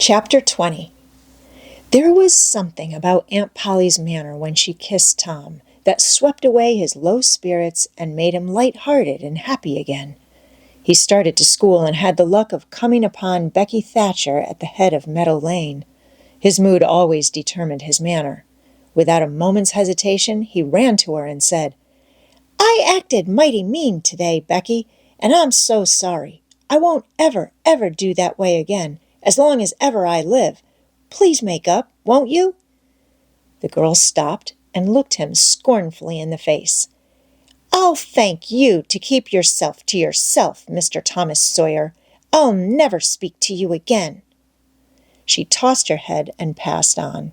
Chapter 20. There was something about Aunt Polly's manner when she kissed Tom that swept away his low spirits and made him light-hearted and happy again. He started to school and had the luck of coming upon Becky Thatcher at the head of Meadow Lane. His mood always determined his manner. Without a moment's hesitation, he ran to her and said, "I acted mighty mean today, Becky, and I'm so sorry. I won't ever do that way again, as long as ever I live. Please make up, won't you?" The girl stopped and looked him scornfully in the face. "I'll thank you to keep yourself to yourself, Mr. Thomas Sawyer. I'll never speak to you again." She tossed her head and passed on.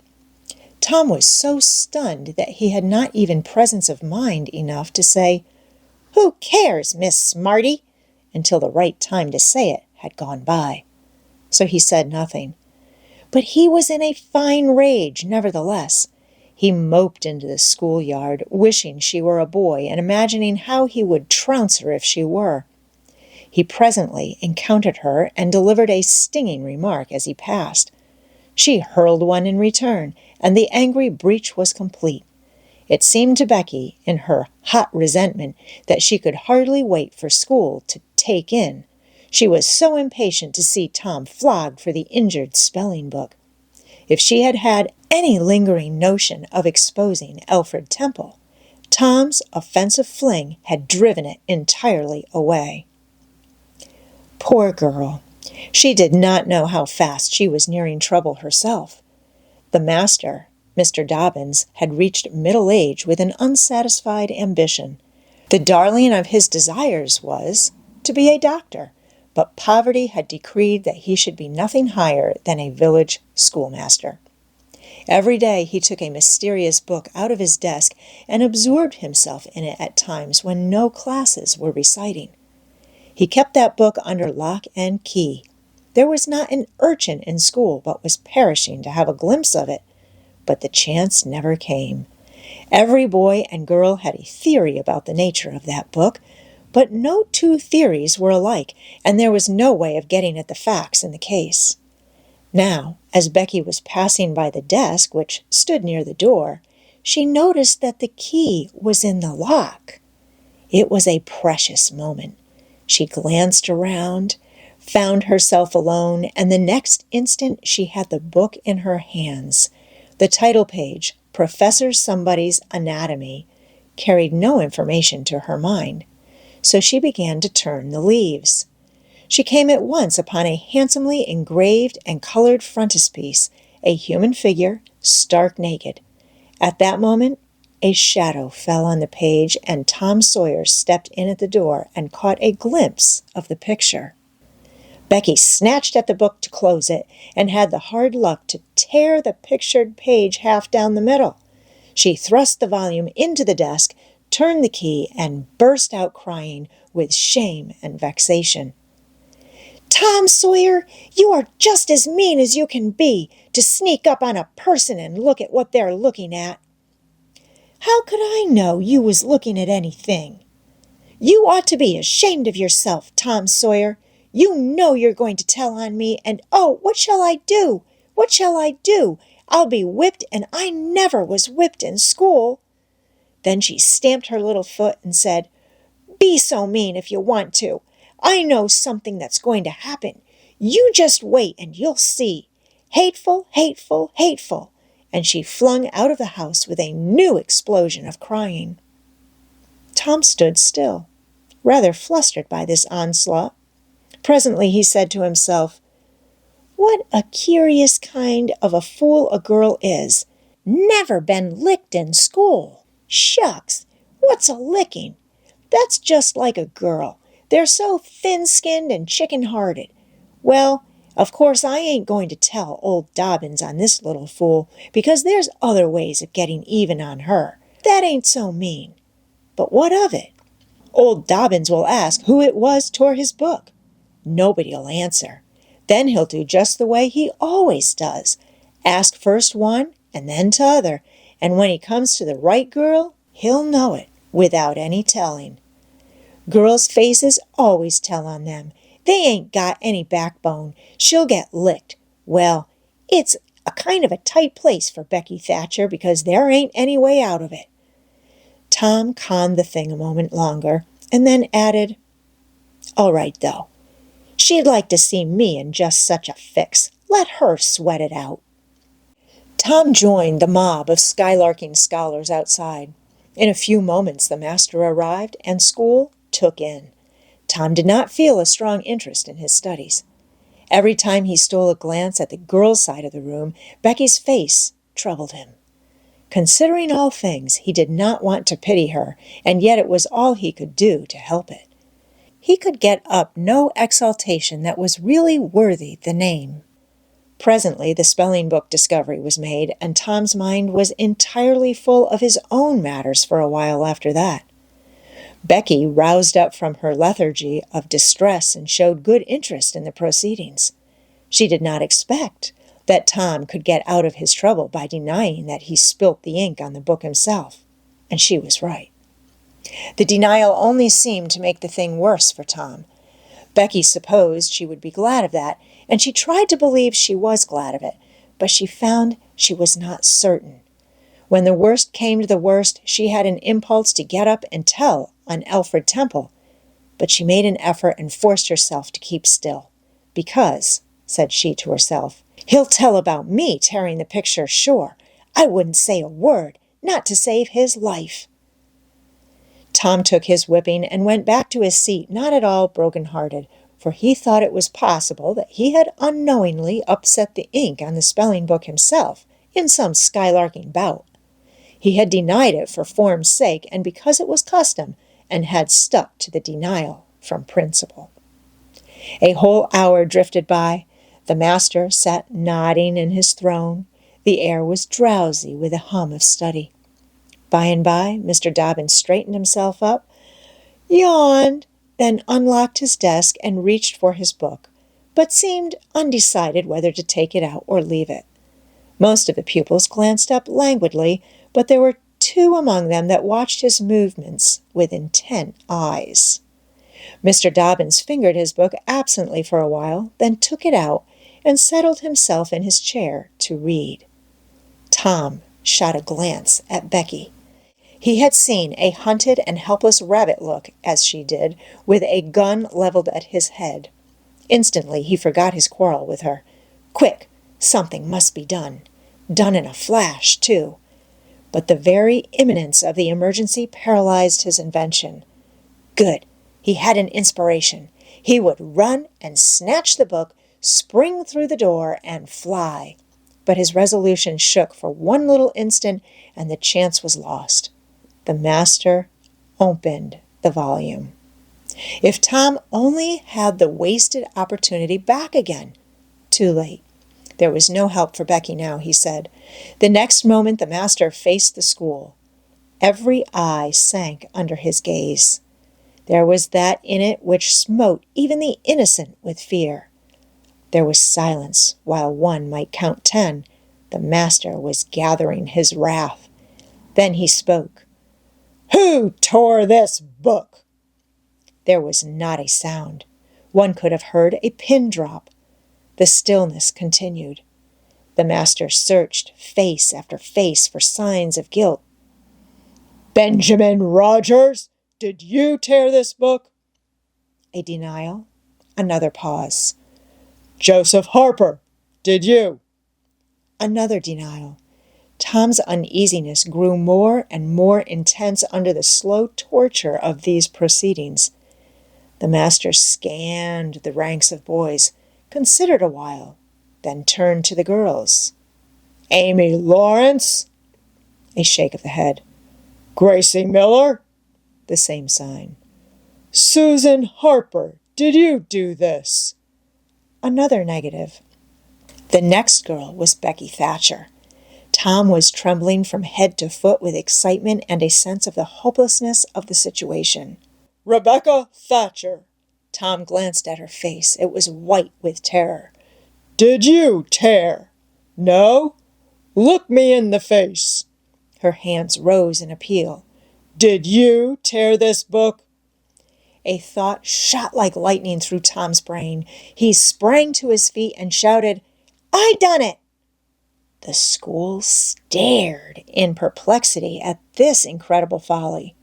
Tom was so stunned that he had not even presence of mind enough to say, "Who cares, Miss Smarty?" until the right time to say it had gone by. So he said nothing. But he was in a fine rage, nevertheless. He moped into the schoolyard, wishing she were a boy and imagining how he would trounce her if she were. He presently encountered her and delivered a stinging remark as he passed. She hurled one in return, and the angry breach was complete. It seemed to Becky, in her hot resentment, that she could hardly wait for school to take in. She was so impatient to see Tom flogged for the injured spelling book. If she had had any lingering notion of exposing Alfred Temple, Tom's offensive fling had driven it entirely away. Poor girl! She did not know how fast she was nearing trouble herself. The master, Mr. Dobbins, had reached middle age with an unsatisfied ambition. The darling of his desires was to be a doctor, but poverty had decreed that he should be nothing higher than a village schoolmaster. Every day he took a mysterious book out of his desk and absorbed himself in it at times when no classes were reciting. He kept that book under lock and key. There was not an urchin in school but was perishing to have a glimpse of it, but the chance never came. Every boy and girl had a theory about the nature of that book, but no two theories were alike, and there was no way of getting at the facts in the case. Now, as Becky was passing by the desk, which stood near the door, she noticed that the key was in the lock. It was a precious moment. She glanced around, found herself alone, and the next instant she had the book in her hands. The title page, Professor Somebody's Anatomy, carried no information to her mind, so she began to turn the leaves. She came at once upon a handsomely engraved and colored frontispiece, a human figure, stark naked. At that moment, a shadow fell on the page, and Tom Sawyer stepped in at the door and caught a glimpse of the picture. Becky snatched at the book to close it, and had the hard luck to tear the pictured page half down the middle. She thrust the volume into the desk, turned the key, and burst out crying with shame and vexation. "Tom Sawyer, you are just as mean as you can be, to sneak up on a person and look at what they're looking at." "How could I know you was looking at anything?" "You ought to be ashamed of yourself, Tom Sawyer. You know you're going to tell on me, and oh, what shall I do? What shall I do? I'll be whipped, and I never was whipped in school." Then she stamped her little foot and said, "Be so mean if you want to. I know something that's going to happen. You just wait and you'll see. Hateful, hateful, hateful." And she flung out of the house with a new explosion of crying. Tom stood still, rather flustered by this onslaught. Presently he said to himself, "What a curious kind of a fool a girl is. Never been licked in school. Shucks, what's a licking? That's just like a girl. They're so thin-skinned and chicken-hearted. Well, of course I ain't going to tell old Dobbins on this little fool, because there's other ways of getting even on her. That ain't so mean. But what of it? Old Dobbins will ask who it was tore his book. Nobody'll answer. Then he'll do just the way he always does. Ask first one and then t'other, and when he comes to the right girl, he'll know it without any telling. Girls' faces always tell on them. They ain't got any backbone. She'll get licked. Well, it's a kind of a tight place for Becky Thatcher because there ain't any way out of it. Tom conned the thing a moment longer and then added, All right, though. She'd like to see me in just such a fix. Let her sweat it out. Tom joined the mob of skylarking scholars outside. In a few moments the master arrived and school took in. Tom did not feel a strong interest in his studies. Every time he stole a glance at the girls' side of the room, Becky's face troubled him. Considering all things, he did not want to pity her, and yet it was all he could do to help it. He could get up no exaltation that was really worthy the name. Presently the spelling book discovery was made, and Tom's mind was entirely full of his own matters for a while after that. Becky roused up from her lethargy of distress and showed good interest in the proceedings. She did not expect that Tom could get out of his trouble by denying that he spilt the ink on the book himself, and she was right. The denial only seemed to make the thing worse for Tom. Becky supposed she would be glad of that, and she tried to believe she was glad of it, but she found she was not certain. When the worst came to the worst, she had an impulse to get up and tell on Alfred Temple, but she made an effort and forced herself to keep still. Because, said she to herself, he'll tell about me tearing the picture, sure. I wouldn't say a word, not to save his life. Tom took his whipping and went back to his seat, not at all broken-hearted, for he thought it was possible that he had unknowingly upset the ink on the spelling book himself in some skylarking bout. He had denied it for form's sake and because it was custom, and had stuck to the denial from principle. A whole hour drifted by. The master sat nodding in his throne. The air was drowsy with a hum of study. By and by, Mr. Dobbins straightened himself up, yawned, then unlocked his desk and reached for his book, but seemed undecided whether to take it out or leave it. Most of the pupils glanced up languidly, but there were two among them that watched his movements with intent eyes. Mr. Dobbins fingered his book absently for a while, then took it out and settled himself in his chair to read. Tom shot a glance at Becky. He had seen a hunted and helpless rabbit look, as she did, with a gun leveled at his head. Instantly he forgot his quarrel with her. Quick, something must be done. Done in a flash, too. But the very imminence of the emergency paralyzed his invention. Good. He had an inspiration. He would run and snatch the book, spring through the door, and fly. But his resolution shook for one little instant, and the chance was lost. The master opened the volume. If Tom only had the wasted opportunity back again! Too late. There was no help for Becky now, he said. The next moment the master faced the school. Every eye sank under his gaze. There was that in it which smote even the innocent with fear. There was silence while one might count 10. The master was gathering his wrath. Then he spoke. Who tore this book? There was not a sound. One could have heard a pin drop. The stillness continued. The master searched face after face for signs of guilt. Benjamin Rogers, did you tear this book? A denial. Another pause. Joseph Harper, did you? Another denial. Tom's uneasiness grew more and more intense under the slow torture of these proceedings. The master scanned the ranks of boys, considered a while, then turned to the girls. Amy Lawrence? A shake of the head. Gracie Miller? The same sign. Susan Harper, did you do this? Another negative. The next girl was Becky Thatcher. Tom was trembling from head to foot with excitement and a sense of the hopelessness of the situation. Rebecca Thatcher. Tom glanced at her face. It was white with terror. Did you tear? No? Look me in the face. Her hands rose in appeal. Did you tear this book? A thought shot like lightning through Tom's brain. He sprang to his feet and shouted, I done it!" The school stared in perplexity at this incredible folly.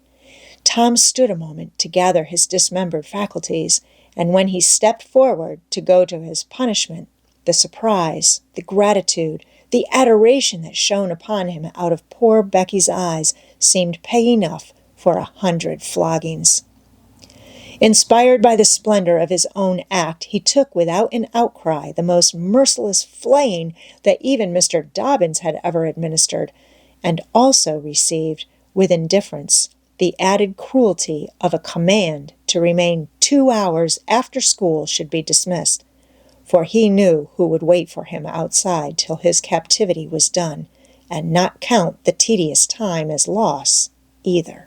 Tom stood a moment to gather his dismembered faculties, and when he stepped forward to go to his punishment, the surprise, the gratitude, the adoration that shone upon him out of poor Becky's eyes seemed pay enough for 100 floggings. Inspired by the splendor of his own act, he took without an outcry the most merciless flaying that even Mr. Dobbins had ever administered, and also received, with indifference, the added cruelty of a command to remain 2 hours after school should be dismissed, for he knew who would wait for him outside till his captivity was done, and not count the tedious time as loss either.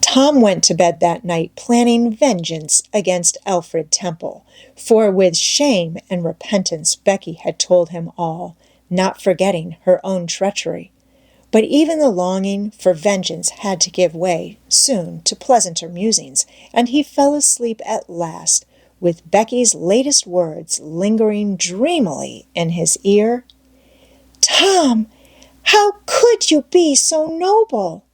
Tom went to bed that night planning vengeance against Alfred Temple, for with shame and repentance Becky had told him all, not forgetting her own treachery. But even the longing for vengeance had to give way soon to pleasanter musings, and he fell asleep at last, with Becky's latest words lingering dreamily in his ear. "Tom, how could you be so noble?